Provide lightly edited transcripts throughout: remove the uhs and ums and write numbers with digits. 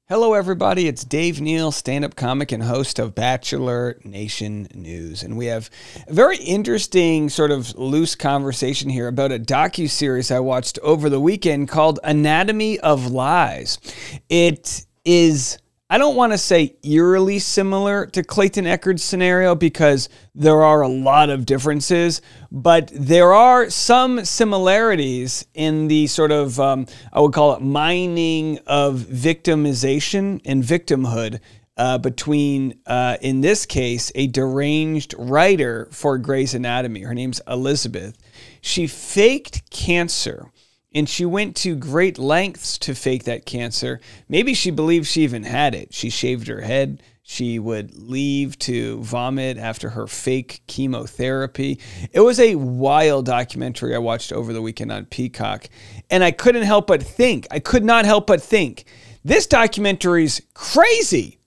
Hello, everybody. It's Dave Neal, stand-up comic and host of Bachelor Nation News. And we have a very interesting sort of loose conversation here about a docuseries I watched over the weekend called Anatomy of Lies. It is, I don't want to say eerily similar to Clayton Echard's scenario because there are a lot of differences, but there are some similarities in the sort of, I would call it mining of victimization and victimhood between, in this case, a deranged writer for Grey's Anatomy. Her name's Elizabeth. She faked cancer. And she went to great lengths to fake that cancer. Maybe she believed she even had it. She shaved her head. She would leave to vomit after her fake chemotherapy. It was a wild documentary I watched over the weekend on Peacock. And I couldn't help but think, I could not help but think, this documentary's crazy.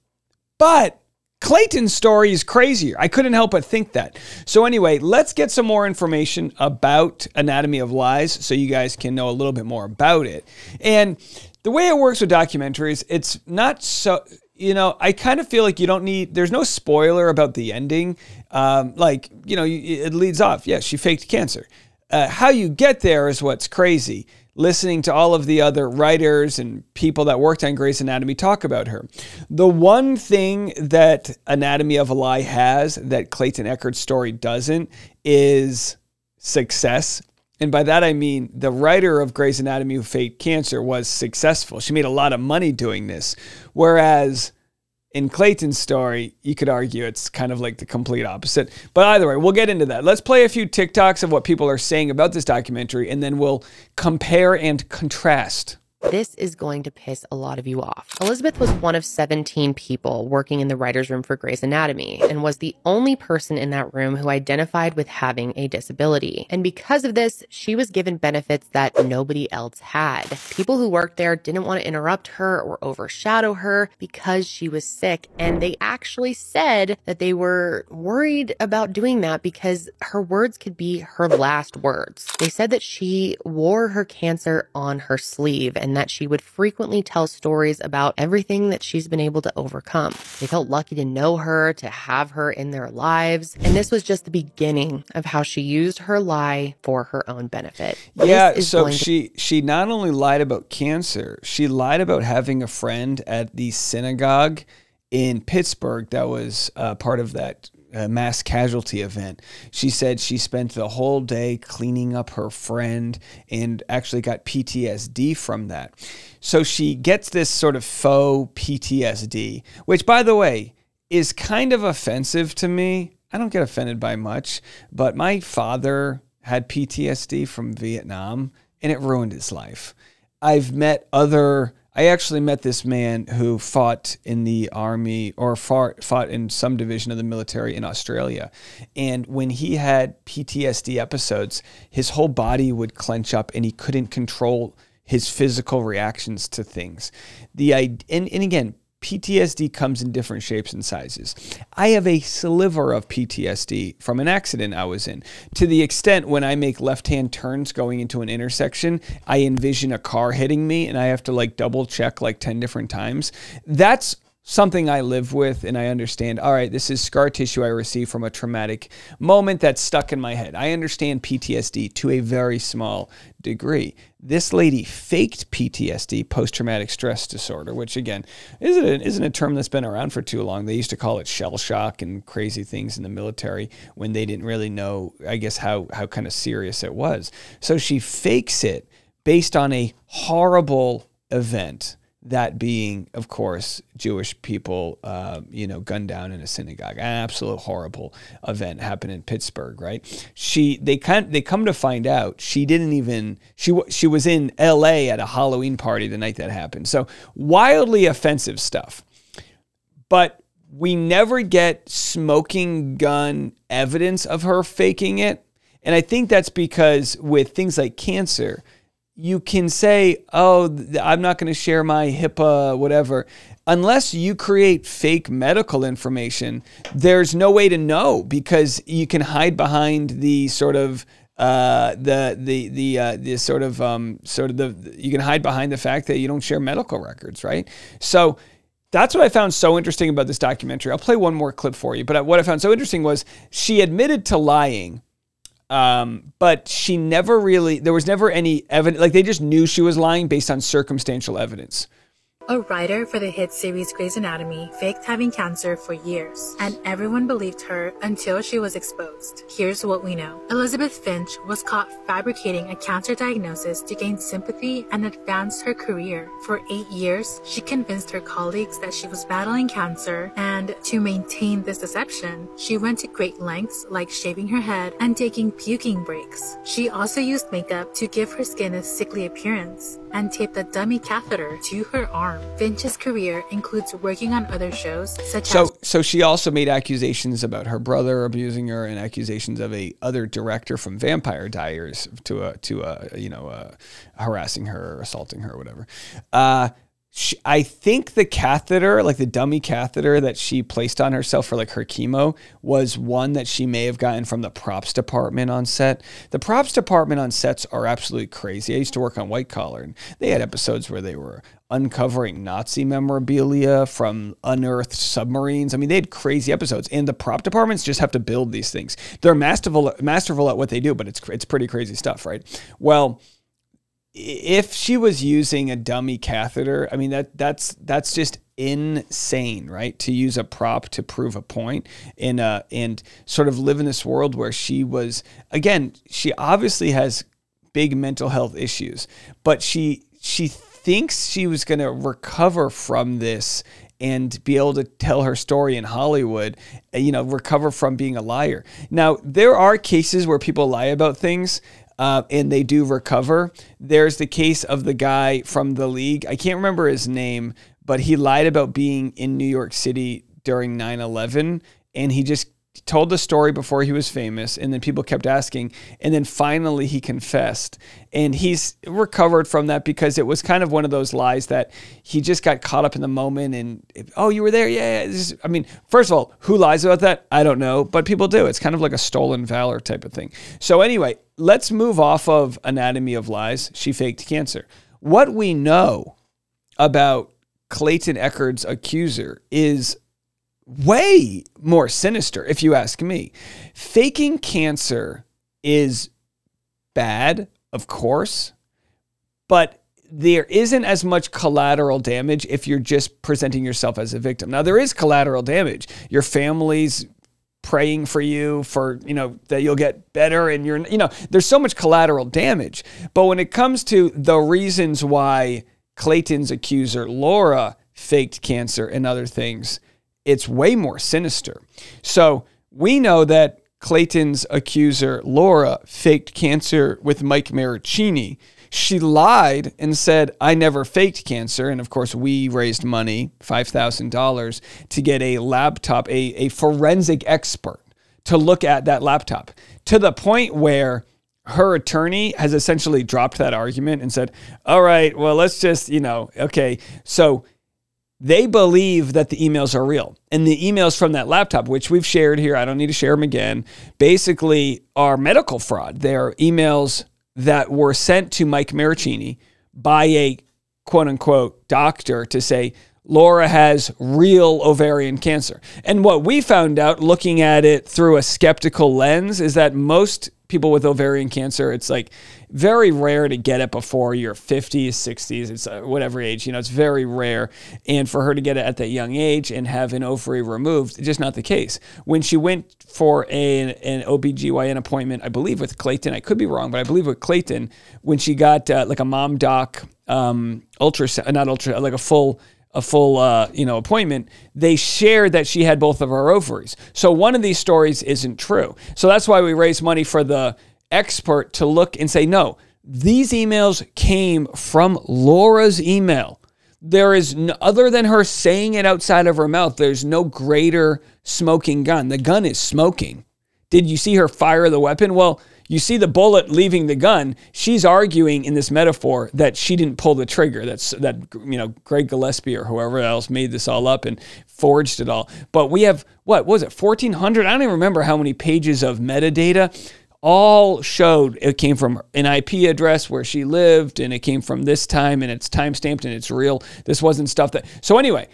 But Clayton's story is crazier. I couldn't help but think that. So anyway, let's get some more information about Anatomy of Lies so you guys can know a little bit more about it. And the way it works with documentaries, it's not so, you know, I kind of feel like you don't need, there's no spoiler about the ending. It leads off. Yeah, she faked cancer. How you get there is what's crazy. Listening to all of the other writers and people that worked on Grey's Anatomy talk about her. The one thing that Anatomy of a Lie has that Clayton Echard's story doesn't is success. And by that I mean the writer of Grey's Anatomy who faked cancer was successful. She made a lot of money doing this. Whereas in Clayton's story, you could argue it's kind of like the complete opposite. But either way, we'll get into that. Let's play a few TikToks of what people are saying about this documentary, and then we'll compare and contrast. This is going to piss a lot of you off. Elizabeth was one of 17 people working in the writer's room for Grey's Anatomy and was the only person in that room who identified with having a disability. And because of this, she was given benefits that nobody else had. People who worked there didn't want to interrupt her or overshadow her because she was sick. And they actually said that they were worried about doing that because her words could be her last words. They said that she wore her cancer on her sleeve and that she would frequently tell stories about everything that she's been able to overcome. They felt lucky to know her, to have her in their lives. And this was just the beginning of how she used her lie for her own benefit. Yeah, so she not only lied about cancer, she lied about having a friend at the synagogue in Pittsburgh that was part of that mass casualty event. She said she spent the whole day cleaning up her friend and actually got PTSD from that. So she gets this sort of faux PTSD, which, by the way, is kind of offensive to me. I don't get offended by much, but my father had PTSD from Vietnam and it ruined his life. I actually met this man who fought in the army or fought in some division of the military in Australia. And when he had PTSD episodes, his whole body would clench up and he couldn't control his physical reactions to things. And again, PTSD comes in different shapes and sizes. I have a sliver of PTSD from an accident I was in, to the extent when I make left-hand turns going into an intersection, I envision a car hitting me and I have to like double check like 10 different times. That's something I live with and I understand, all right, this is scar tissue I received from a traumatic moment that's stuck in my head. I understand PTSD to a very small degree. This lady faked PTSD, post-traumatic stress disorder, which again, isn't a term that's been around for too long. They used to call it shell shock and crazy things in the military when they didn't really know, I guess, how kind of serious it was. So she fakes it based on a horrible event. That being, of course, Jewish people, gunned down in a synagogue. An absolute horrible event happened in Pittsburgh, right? They come to find out she was in L.A. at a Halloween party the night that happened. So wildly offensive stuff. But we never get smoking gun evidence of her faking it. And I think that's because with things like cancer, you can say, oh, I'm not going to share my HIPAA, whatever. Unless you create fake medical information, there's no way to know because you can hide behind the sort of the sort of you can hide behind the fact that you don't share medical records, right? So that's what I found so interesting about this documentary. I'll play one more clip for you, but what I found so interesting was she admitted to lying, but she never really, there was never any evidence, like they just knew she was lying based on circumstantial evidence. A writer for the hit series Grey's Anatomy faked having cancer for years, and everyone believed her until she was exposed. Here's what we know. Elizabeth Finch was caught fabricating a cancer diagnosis to gain sympathy and advance her career. For 8 years, she convinced her colleagues that she was battling cancer, and to maintain this deception, she went to great lengths like shaving her head and taking puking breaks. She also used makeup to give her skin a sickly appearance and taped a dummy catheter to her arm. Finch's career includes working on other shows such as... So she also made accusations about her brother abusing her and accusations of a other director from Vampire Diaries to harassing her, assaulting her, or whatever. I think the catheter, like the dummy catheter that she placed on herself for like her chemo, was one that she may have gotten from the props department on set. The props department on sets are absolutely crazy. I used to work on White Collar, and they had episodes where they were uncovering Nazi memorabilia from unearthed submarines. I mean, they had crazy episodes, and the prop departments just have to build these things. They're masterful at what they do, but it's pretty crazy stuff, right? Well, if she was using a dummy catheter, I mean, that's just insane, right? To use a prop to prove a point and sort of live in this world where she was, again, she obviously has big mental health issues, but she thinks she was going to recover from this and be able to tell her story in Hollywood, recover from being a liar. Now, there are cases where people lie about things, and they do recover. There's the case of the guy from The League. I can't remember his name, but he lied about being in New York City during 9/11, and he just told the story before he was famous, and then people kept asking, and then finally he confessed, and he's recovered from that because it was kind of one of those lies that he just got caught up in the moment and, oh, you were there? Yeah. I mean, first of all, who lies about that? I don't know, but people do. It's kind of like a stolen valor type of thing. So anyway, let's move off of Anatomy of Lies. She faked cancer. What we know about Clayton Echard's accuser is way more sinister, if you ask me. Faking cancer is bad, of course, but there isn't as much collateral damage if you're just presenting yourself as a victim. Now, there is collateral damage. Your family's praying for you for, that you'll get better, and there's so much collateral damage. But when it comes to the reasons why Clayton's accuser, Laura, faked cancer and other things, it's way more sinister. So we know that Clayton's accuser, Laura, faked cancer with Mike Maricini. She lied and said, I never faked cancer. And of course, we raised money, $5,000, to get a laptop, a forensic expert to look at that laptop, to the point where her attorney has essentially dropped that argument and said, all right, well, let's just, okay. So they believe that the emails are real. And the emails from that laptop, which we've shared here, I don't need to share them again, basically are medical fraud. They're emails that were sent to Mike Maricini by a quote-unquote doctor to say, Laura has real ovarian cancer. And what we found out looking at it through a skeptical lens is that most people with ovarian cancer, it's like very rare to get it before your 50s, 60s, it's whatever age, it's very rare. And for her to get it at that young age and have an ovary removed, it's just not the case. When she went for an OBGYN appointment, I believe with Clayton, I could be wrong, but I believe with Clayton, when she got like a mom doc ultrasound, like a full appointment, they shared that she had both of her ovaries. So one of these stories isn't true. So that's why we raised money for the expert to look and say, no, these emails came from Laura's email. There is no, other than her saying it outside of her mouth, there's no greater smoking gun. The gun is smoking. Did you see her fire the weapon? Well, you see the bullet leaving the gun. She's arguing in this metaphor that she didn't pull the trigger. That Greg Gillespie or whoever else made this all up and forged it all. But we have, what was it, 1,400? I don't even remember how many pages of metadata. all showed it came from an IP address where she lived, and it came from this time, and it's timestamped, and it's real. This wasn't stuff that... So anyway,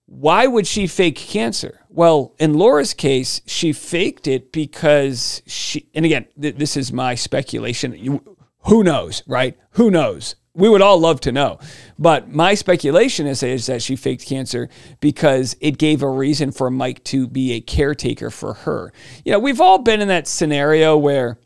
why would she fake cancer? Well, in Laura's case, she faked it because she... And again, this is my speculation. Who knows, right? Who knows? We would all love to know. But my speculation is that she faked cancer because it gave a reason for Mike to be a caretaker for her. We've all been in that scenario where,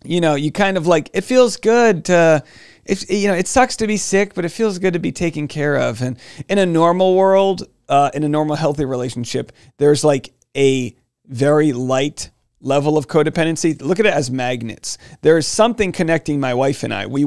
you kind of like, it feels good to, it sucks to be sick, but it feels good to be taken care of. And in a normal world, in a normal, healthy relationship, there's like a very light level of codependency. Look at it as magnets. There's something connecting my wife and I. We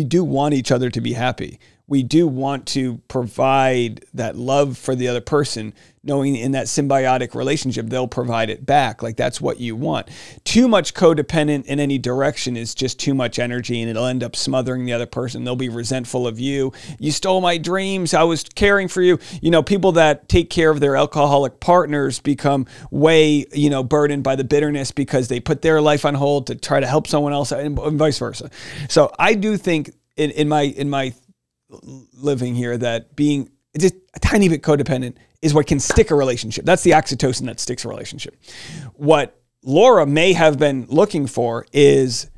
do want each other to be happy. We do want to provide that love for the other person, knowing in that symbiotic relationship, they'll provide it back. Like that's what you want. Too much codependent in any direction is just too much energy, and it'll end up smothering the other person. They'll be resentful of you. You stole my dreams. I was caring for you. People that take care of their alcoholic partners become way, burdened by the bitterness because they put their life on hold to try to help someone else, and vice versa. So I do think in my living here that being just a tiny bit codependent is what can stick a relationship. That's the oxytocin that sticks a relationship. What Laura may have been looking for is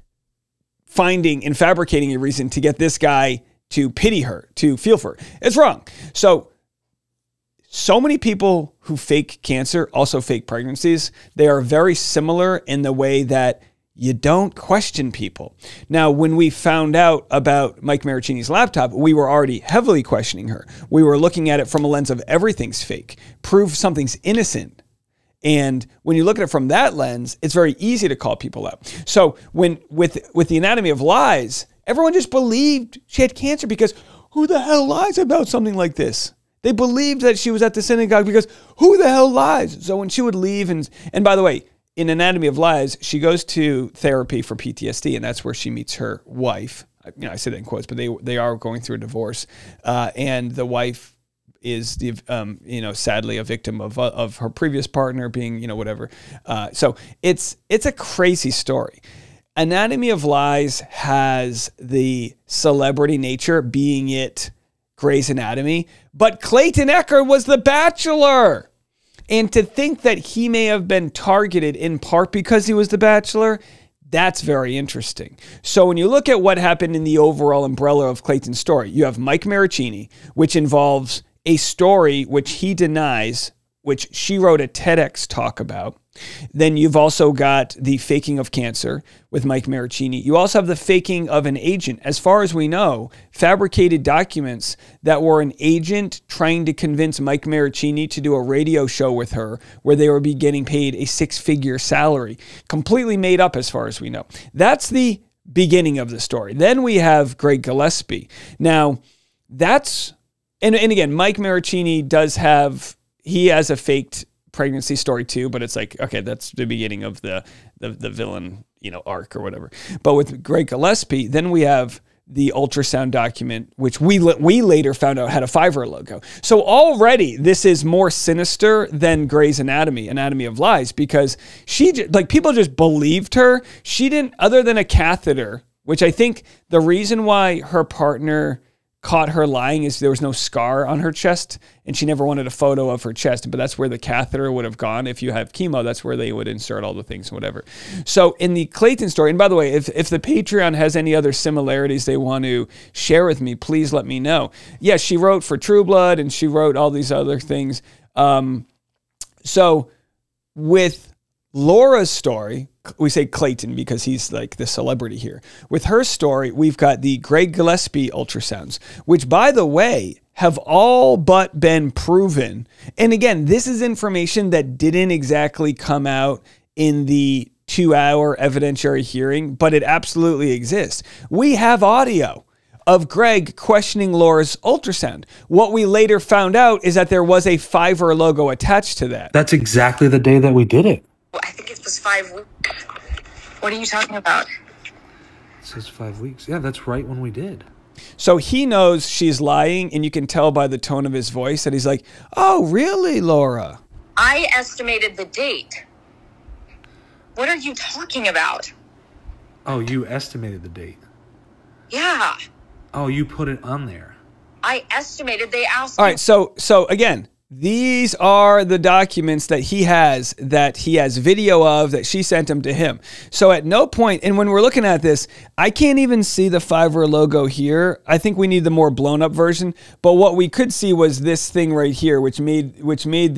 finding and fabricating a reason to get this guy to pity her, to feel for her. It's wrong. So many people who fake cancer also fake pregnancies. They are very similar in the way that you don't question people. Now, when we found out about Mike Maricini's laptop, we were already heavily questioning her. We were looking at it from a lens of everything's fake, prove something's innocent. And when you look at it from that lens, it's very easy to call people out. So with the Anatomy of Lies, everyone just believed she had cancer because who the hell lies about something like this? They believed that she was at the synagogue because who the hell lies? So when she would leave, and by the way, in Anatomy of Lies, she goes to therapy for PTSD, and that's where she meets her wife. I say that in quotes, but they are going through a divorce, and the wife is sadly a victim of her previous partner being whatever. So it's a crazy story. Anatomy of Lies has the celebrity nature, being it Grey's Anatomy, but Clayton Echard was The Bachelor. And to think that he may have been targeted in part because he was The Bachelor, that's very interesting. So when you look at what happened in the overall umbrella of Clayton's story, you have Mike Maricini, which involves a story which he denies, which she wrote a TEDx talk about. Then you've also got the faking of cancer with Mike Maricini. You also have the faking of an agent. As far as we know, fabricated documents that were an agent trying to convince Mike Maricini to do a radio show with her where they would be getting paid a six-figure salary. Completely made up as far as we know. That's the beginning of the story. Then we have Greg Gillespie. Now, that's... And again, Mike Maricini he has a faked pregnancy story too, but it's like, okay, that's the beginning of the villain, arc or whatever. But with Greg Gillespie, then we have the ultrasound document, which we later found out had a Fiverr logo. So already this is more sinister than Grey's Anatomy of Lies, because people just believed her. She didn't, other than a catheter, which I think the reason why her partner caught her lying is there was no scar on her chest, and she never wanted a photo of her chest, but that's where the catheter would have gone. If you have chemo, that's where they would insert all the things and whatever. So in the Clayton story, and by the way, if the Patreon has any other similarities they want to share with me, please let me know. Yes, she wrote for True Blood, and she wrote all these other things. So with Laura's story, we say Clayton because he's like the celebrity here. With her story, we've got the Greg Gillespie ultrasounds, which, by the way, have all but been proven. And again, this is information that didn't exactly come out in the 2-hour evidentiary hearing, but it absolutely exists. We have audio of Greg questioning Laura's ultrasound. What we later found out is that there was a Fiverr logo attached to that. That's exactly the day that we did it. I think it was 5 weeks. What are you talking about? It says 5 weeks. Yeah, that's right when we did. So he knows she's lying, and you can tell by the tone of his voice that he's like, oh, really, Laura? I estimated the date. What are you talking about? Oh, you estimated the date. Yeah, Oh, you put it on there. I estimated they asked All me. right, so again, these are the documents that he has video of that she sent them to him. So at no point, and when we're looking at this, I can't even see the Fiverr logo here. I think we need the more blown up version. But what we could see was this thing right here, which made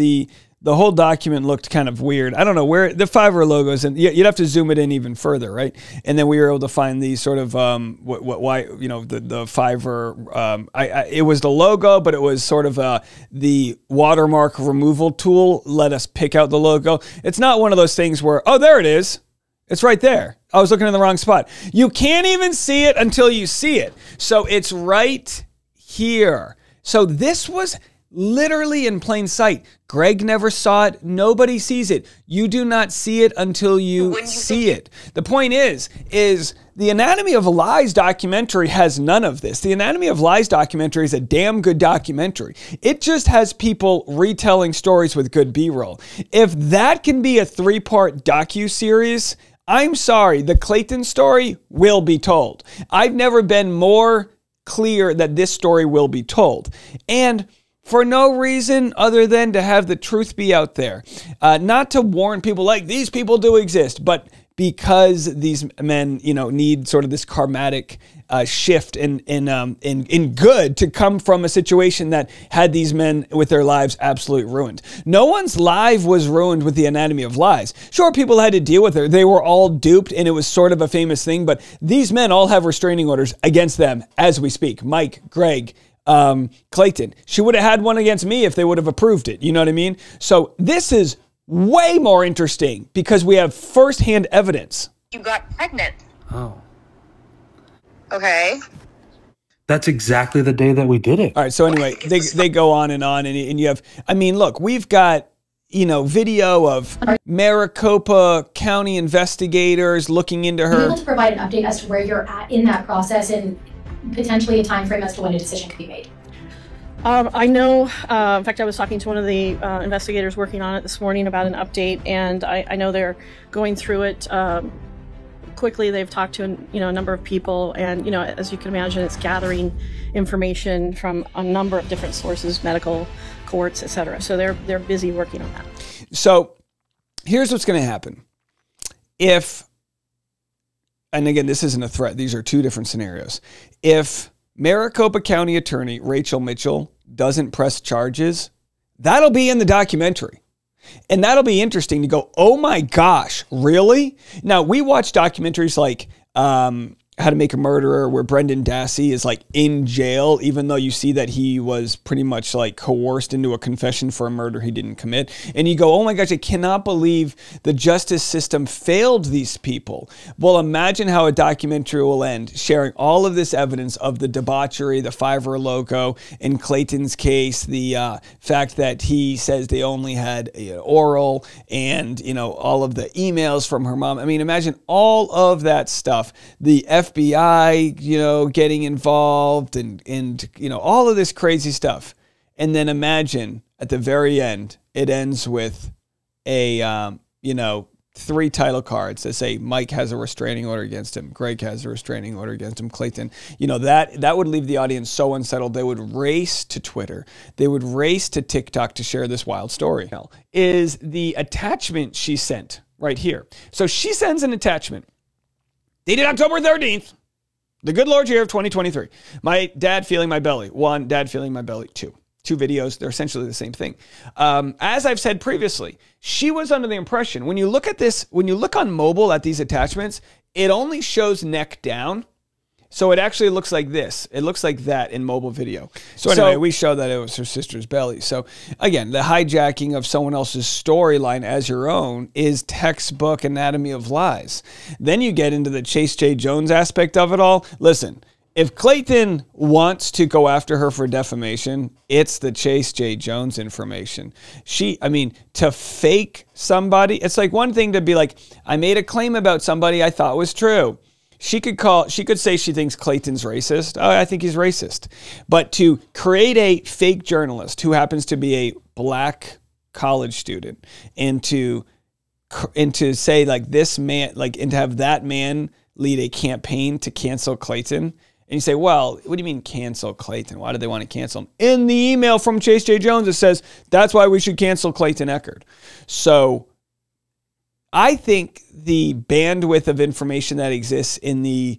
the whole document looked kind of weird. I don't know where the Fiverr logo is, and you'd have to zoom it in even further, right? And then we were able to find these sort of why the Fiverr. It was the logo, but it was sort of the watermark removal tool let us pick out the logo. It's not one of those things where, oh, there it is. It's right there. I was looking in the wrong spot. You can't even see it until you see it. So it's right here. So this was literally in plain sight. Greg never saw it. Nobody sees it. You do not see it until you see it. The point is the Anatomy of Lies documentary has none of this. The Anatomy of Lies documentary is a damn good documentary. It just has people retelling stories with good B-roll. If that can be a 3-part docu-series, I'm sorry, the Clayton story will be told. I've never been more clear that this story will be told. And for no reason other than to have the truth be out there. Not to warn people like these people do exist, but because these men, need sort of this karmatic shift in good to come from a situation that had these men with their lives absolutely ruined. No one's life was ruined with the Anatomy of Lies. Sure, people had to deal with it. They were all duped, and it was sort of a famous thing, but these men all have restraining orders against them as we speak. Mike, Greg, Clayton. She would have had one against me if they would have approved it. You know what I mean? So this is way more interesting because we have firsthand evidence. You got pregnant. Oh. Okay. That's exactly the day that we did it. All right. So anyway, they go on, and you have, look, we've got, video of Maricopa County investigators looking into her. Are you able to provide an update as to where you're at in that process and potentially a time frame as to when a decision could be made? I know, in fact, I was talking to one of the investigators working on it this morning about an update, and I know they're going through it quickly. They've talked to a number of people, and as you can imagine, it's gathering information from a number of different sources, medical, courts, etc. So they're busy working on that. So here's what's going to happen. And again, this isn't a threat. These are two different scenarios. If Maricopa County Attorney Rachel Mitchell doesn't press charges, that'll be in the documentary. And that'll be interesting to go, oh my gosh, really? Now, we watch documentaries like How to Make a Murderer, where Brendan Dassey is like in jail, even though you see that he was pretty much like coerced into a confession for a murder he didn't commit. And you go, oh my gosh, I cannot believe the justice system failed these people. Well, imagine how a documentary will end, sharing all of this evidence of the debauchery, the Fiverr logo, in Clayton's case, the fact that he says they only had oral, and all of the emails from her mom. Imagine all of that stuff. The FBI, getting involved and all of this crazy stuff. And then imagine at the very end, it ends with a, 3 title cards that say Mike has a restraining order against him. Greg has a restraining order against him. Clayton, that would leave the audience so unsettled. They would race to Twitter. They would race to TikTok to share this wild story. Is the attachment she sent right here. So she sends an attachment dated October 13th, the good Lord's year of 2023. My dad feeling my belly. 1, dad feeling my belly. 2. 2 videos. They're essentially the same thing. As I've said previously, she was under the impression, when you look at this, when you look on mobile at these attachments, it only shows neck down. So it actually looks like this. It looks like that in mobile video. So anyway, we show that it was her sister's belly. So again, the hijacking of someone else's storyline as your own is textbook Anatomy of Lies. Then you get into the Chase J. Jones aspect of it all. Listen, if Clayton wants to go after her for defamation, it's the Chase J. Jones information. To fake somebody, it's like one thing to be like, I made a claim about somebody I thought was true. She could say she thinks Clayton's racist. Oh, I think he's racist. But to create a fake journalist who happens to be a black college student and to and to say like this man, like, and to have that man lead a campaign to cancel Clayton. And you say, well, what do you mean cancel Clayton? Why do they want to cancel him? In the email from Chase J. Jones, it says that's why we should cancel Clayton Echard. So I think the bandwidth of information that exists in the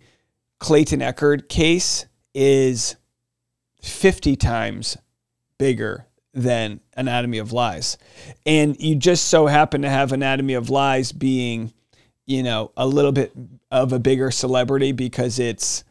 Clayton Echard case is 50 times bigger than Anatomy of Lies. And you just so happen to have Anatomy of Lies being, you know, a little bit of a bigger celebrity because it's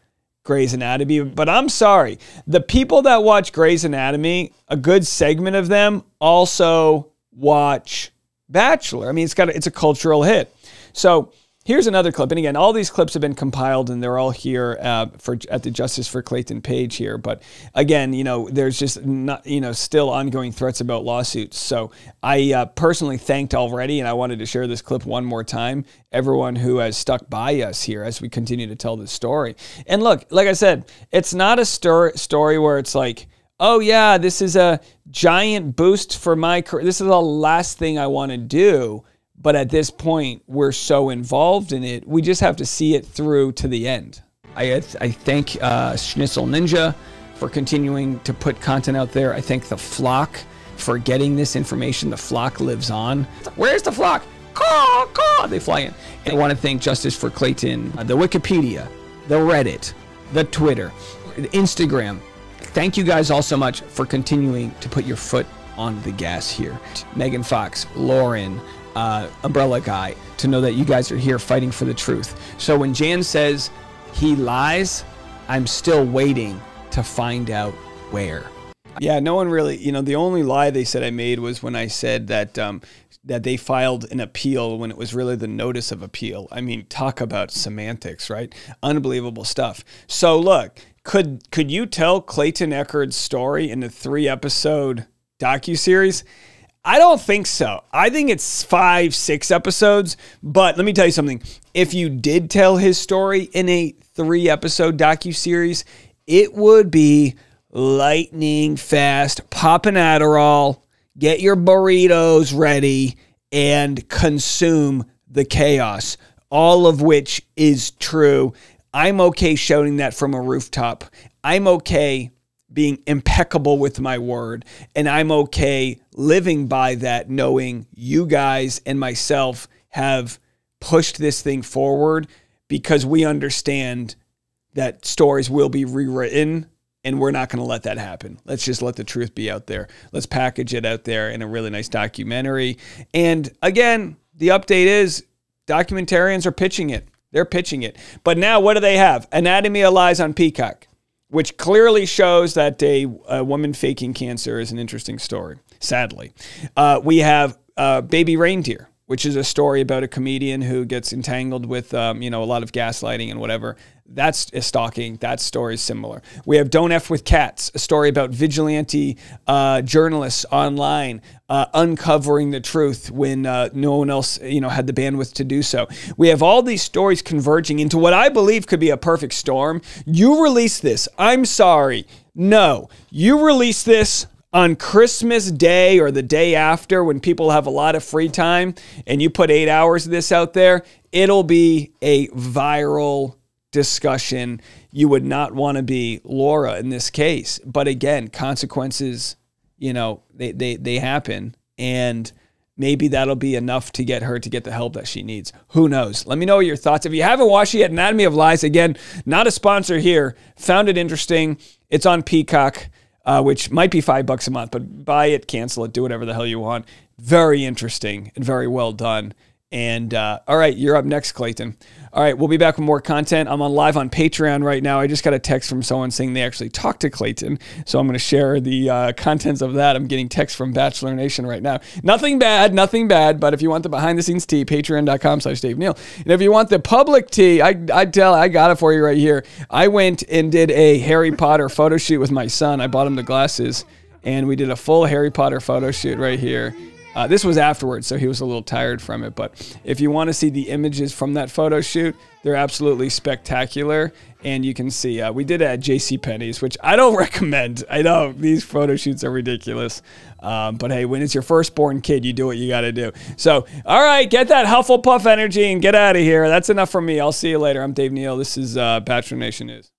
Grey's Anatomy. But I'm sorry, the people that watch Grey's Anatomy, a good segment of them also watch Bachelor. I mean, it's a cultural hit. So here's another clip. And again, all these clips have been compiled and they're all here at the Justice for Clayton page here. But again, you know, there's just not, you know, still ongoing threats about lawsuits. So I personally thanked already, and I wanted to share this clip one more time, everyone who has stuck by us here as we continue to tell this story. And look, like I said, it's not a story where it's like, oh yeah, this is a giant boost for my career. This is the last thing I want to do. But at this point, we're so involved in it, we just have to see it through to the end. I thank Schnitzel Ninja for continuing to put content out there. I thank The Flock for getting this information. The Flock lives on. Where's The Flock? Caw, caw. They fly in. And I want to thank Justice for Clayton, the Wikipedia, the Reddit, the Twitter, the Instagram. Thank you guys all so much for continuing to put your foot on the gas here. Megan Fox, Lauren, Umbrella Guy, to know that you guys are here fighting for the truth. So when Jan says he lies, I'm still waiting to find out where. Yeah, no one really, you know, the only lie they said I made was when I said that that they filed an appeal when it was really the notice of appeal. I mean, talk about semantics, right? Unbelievable stuff. So look, could you tell Clayton Echard's story in a 3-episode docuseries? I don't think so. I think it's 5-6 episodes, but let me tell you something. If you did tell his story in a 3-episode docuseries, it would be lightning fast. Pop an Adderall, get your burritos ready, and consume the chaos, all of which is true. I'm okay shouting that from a rooftop. I'm okay being impeccable with my word, and I'm okay living by that, knowing you guys and myself have pushed this thing forward because we understand that stories will be rewritten, and we're not going to let that happen. Let's just let the truth be out there. Let's package it out there in a really nice documentary. And again, the update is documentarians are pitching it. They're pitching it. But now what do they have? Anatomy of Lies on Peacock, which clearly shows that a woman faking cancer is an interesting story, sadly. We have Baby Reindeer, which is a story about a comedian who gets entangled with, you know, a lot of gaslighting and whatever. That's a stalking. That story is similar. We have Don't F With Cats, a story about vigilante journalists online uncovering the truth when no one else, you know, had the bandwidth to do so. We have all these stories converging into what I believe could be a perfect storm. You release this. I'm sorry. No, you release this on Christmas Day or the day after when people have a lot of free time and you put 8 hours of this out there, it'll be a viral discussion. You would not want to be Laura in this case. But again, consequences, you know, they happen, and maybe that'll be enough to get her to get the help that she needs. Who knows? Let me know your thoughts. If you haven't watched it yet, Anatomy of Lies, again, not a sponsor here. Found it interesting. It's on Peacock, which might be $5 a month, but buy it, cancel it, do whatever the hell you want. Very interesting and very well done. And all right, you're up next, Clayton. All right, we'll be back with more content. I'm on live on Patreon right now. I just got a text from someone saying they actually talked to Clayton, so I'm going to share the contents of that. I'm getting texts from Bachelor Nation right now. Nothing bad, but if you want the behind-the-scenes tea, patreon.com/Dave Neal. And if you want the public tea, I got it for you right here. I went and did a Harry Potter photo shoot with my son. I bought him the glasses, and we did a full Harry Potter photo shoot right here. This was afterwards, so he was a little tired from it. But if you want to see the images from that photo shoot, they're absolutely spectacular. And you can see we did it at JCPenney's, which I don't recommend. I know these photo shoots are ridiculous. But hey, when it's your firstborn kid, you do what you got to do. So, all right, get that Hufflepuff energy and get out of here. That's enough from me. I'll see you later. I'm Dave Neal. This is Bachelor Nation News.